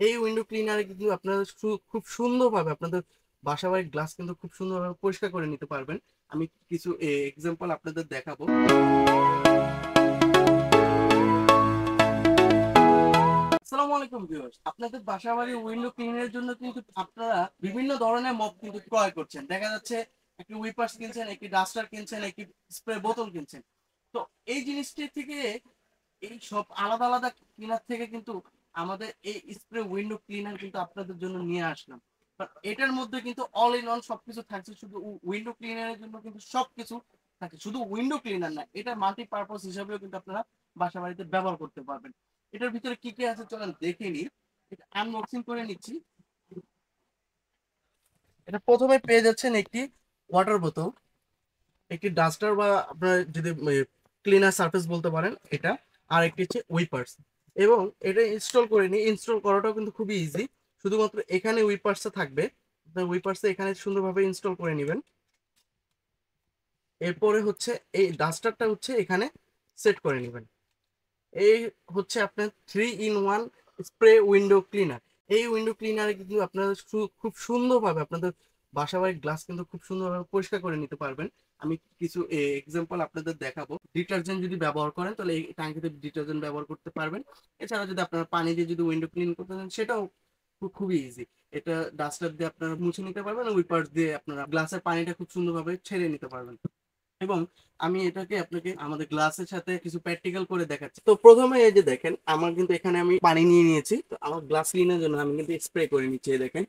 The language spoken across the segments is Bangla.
এই উইন্ডো ক্লিনারে কিন্তু আপনারা খুব সুন্দরভাবে আপনাদের বাসাবাড়ির গ্লাস কিন্তু খুব সুন্দরভাবে পরিষ্কার করে নিতে পারবেন। আমি কিছু এক্সাম্পল আপনাদের দেখাবো। আসসালামু আলাইকুম ভিউয়ার্স, আপনাদের বাসাবাড়ির উইন্ডো ক্লিনারের জন্য কিন্তু আপনারা বিভিন্ন ধরনের মপ কিন্তু ক্রয় করছেন। দেখা যাচ্ছে একটি উইপার্স কিনছেন, একটি ডাস্টার কিনছেন, একটি স্প্রে বোতল কিনছেন। তো এই জিনিসটি থেকে, এই সব আলাদা আলাদা ক্লিনার থেকে কিন্তু আমাদের এই স্প্রে উইন্ডো ক্লিনার কিন্তু আপনাদের জন্য নিয়ে আসলাম। বাট এটার মধ্যে কিন্তু অল ইন অল সবকিছু থাকছে। শুধু উইন্ডো ক্লিনারের জন্য কিন্তু সবকিছু থাকে, শুধু উইন্ডো ক্লিনার না, এটা মাল্টি পারপাস হিসাবেও কিন্তু আপনারা বাসা বাড়িতে ব্যবহার করতে পারবেন। এটার ভিতরে কি কি আছে চলেন দেখে নিই। এটা আনবক্সিং করে নিচ্ছি। এটা প্রথমে পেয়ে যাচ্ছেন একটি ওয়াটার বোতল, একটি ডাস্টার বা আপনার যদি ক্লিনার সারফেস বলতে পারেন এটা, আর একটি হচ্ছে উইপার্স। এবং এটা ইনস্টল করে নিই। ইনস্টল করাটাও কিন্তু খুবই ইজি, শুধুমাত্র এখানে উইপার্সটা থাকবে। আপনার উইপার্সে এখানে সুন্দরভাবে ইনস্টল করে নেবেন। এরপরে হচ্ছে এই ডাস্টারটা হচ্ছে এখানে সেট করে নেবেন। এই হচ্ছে আপনার 3 in 1 স্প্রে উইন্ডো ক্লিনার। এই উইন্ডো ক্লিনারে কিন্তু আপনারা খুব সুন্দরভাবে আপনাদের বাসাবাড়ির গ্লাস কিন্তু খুব সুন্দরভাবে পরিষ্কার করে নিতে পারবেন। আমি কিছু এক্সাম্পল আপনাদের দেখাবো। ডিটারজেন্ট যদি ব্যবহার করেন তাহলে এই ট্যাঙ্কিতে ডিটারজেন্ট ব্যবহার করতে পারবেন। এছাড়া যদি আপনারা পানি দিয়ে যদি উইন্ডো ক্লিন করতে চান সেটাও খুবই ইজি। এটা ডাস্টার দিয়ে আপনারা মুছে নিতে পারবেন, উইপার্স দিয়ে আপনারা গ্লাসের পানিটা খুব সুন্দরভাবে ছেড়ে নিতে পারবেন। এবং আমি এটাকে আপনাকে আমাদের গ্লাসের সাথে কিছু প্র্যাকটিক্যাল করে দেখাচ্ছি। তো প্রথমে এই যে দেখেন, আমার কিন্তু এখানে আমি পানি নিয়ে নিয়েছি। তো আমার গ্লাস ক্লিনের জন্য আমি কিন্তু স্প্রে করে নিচ্ছি। এই দেখেন,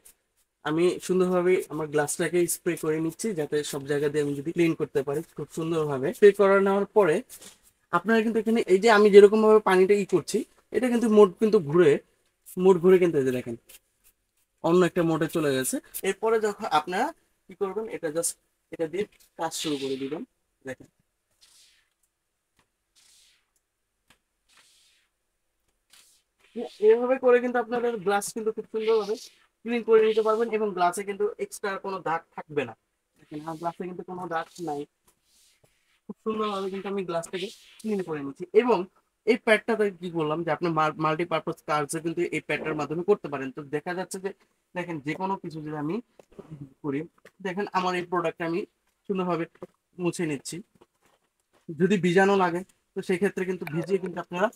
আমি সুন্দরভাবে আমার গ্লাসটাকে স্প্রে করে নিচ্ছি যাতে সব জায়গা দিয়ে আমি যদি ক্লিন করতে পারি খুব সুন্দরভাবে। স্প্রে করে নেওয়ার পরে আপনারা কিন্তু এখানে এই যে আমি যেরকম ভাবে পানিটা করছি, এটা কিন্তু মোড ঘুরে কিন্তু এই যে দেখেন অন্য একটা মোডে চলে গেছে। এরপরে যখন আপনারা কি করবেন, এটা জাস্ট এটা দিয়ে কাজ শুরু করে দিবেন। দেখেন, এভাবে করে কিন্তু আপনাদের গ্লাস কিন্তু খুব সুন্দরভাবে ক্লিন করে নিতে পারবেন এবং গ্লাসে কিন্তু এক্সট্রা কোনো দাগ থাকবে না। দেখেন আমার গ্লাসে কিন্তু কোনো দাগ নাই। খুব সুন্দরভাবে কিন্তু আমি গ্লাসটাকে ক্লিন করে নিচ্ছি। এবং এই প্যাডটাতে কি বললাম যে আপনি মাল্টিপারপাস কাজে কিন্তু এই প্যাডটার মাধ্যমে করতে পারেন। তো দেখা যাচ্ছে যে দেখেন যে কোনো কিছু যদি আমি করি, দেখেন আমার এই প্রোডাক্টটা আমি সুন্দরভাবে মুছে নিচ্ছি। যদি বীজাণু লাগে তো সেক্ষেত্রে কিন্তু ভিজিয়ে কিন্তু আপনারা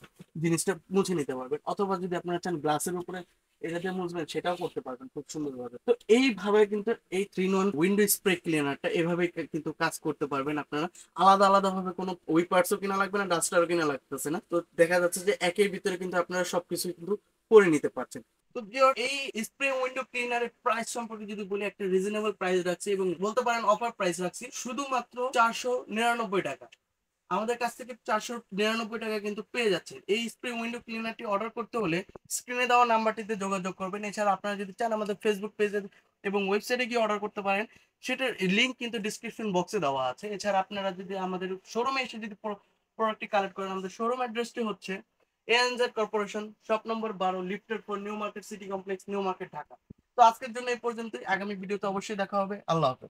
জিনিসটা মুছে নিতে পারবেন, অথবা যদি আপনারা চান গ্লাসের উপরে এটা দিয়ে মুছবেন সেটাও করতে পারবেন খুব সুন্দরভাবে। তো এইভাবে কিন্তু এই 3 in 1 উইন্ডো স্প্রে ক্লিনারটা এভাবে কিন্তু কাজ করতে পারবেন আপনারা। আলাদা আলাদা ভাবে কোনো উইপার্সও কিনা লাগবে না, ডাস্টারও কিনা লাগতেছে না। তো দেখা যাচ্ছে যে একের ভিতরে কিন্তু আপনারা সবকিছু কিন্তু করে নিতে পারছেন। তো এই স্প্রে উইন্ডো ক্লিনারের প্রাইস সম্পর্কে যদি বলি, একটা রিজনেবল প্রাইস রাখছি এবং বলতে পারেন অফার প্রাইস রাখছি, শুধুমাত্র 499 টাকা। আমাদের কাছ থেকে 499 টাকা কিন্তু পেয়ে যাচ্ছে। এই স্প্রে উইন্ডো ক্লিনারটি অর্ডার করতে হলে স্ক্রিনে দেওয়া নাম্বারটিতে যোগাযোগ করবেন। এছাড়া আপনারা যদি চান আমাদের ফেসবুক পেজে এবং ওয়েবসাইটে গিয়ে অর্ডার করতে পারেন, সেটার লিঙ্ক কিন্তু ডিসক্রিপশন বক্সে দেওয়া আছে। এছাড়া আপনারা যদি আমাদের শোরুমে এসে যদি প্রোডাক্টটি কালেক্ট করেন, আমাদের শোরুম অ্যাড্রেসটি হচ্ছে ANZ corporation, shop number 12, lifted 4, new market city complex, new market, Dhaka. তো আজকের জন্য এই পর্যন্তই। আগামী ভিডিওতে অবশ্যই দেখা হবে। আল্লাহ হাফেজ।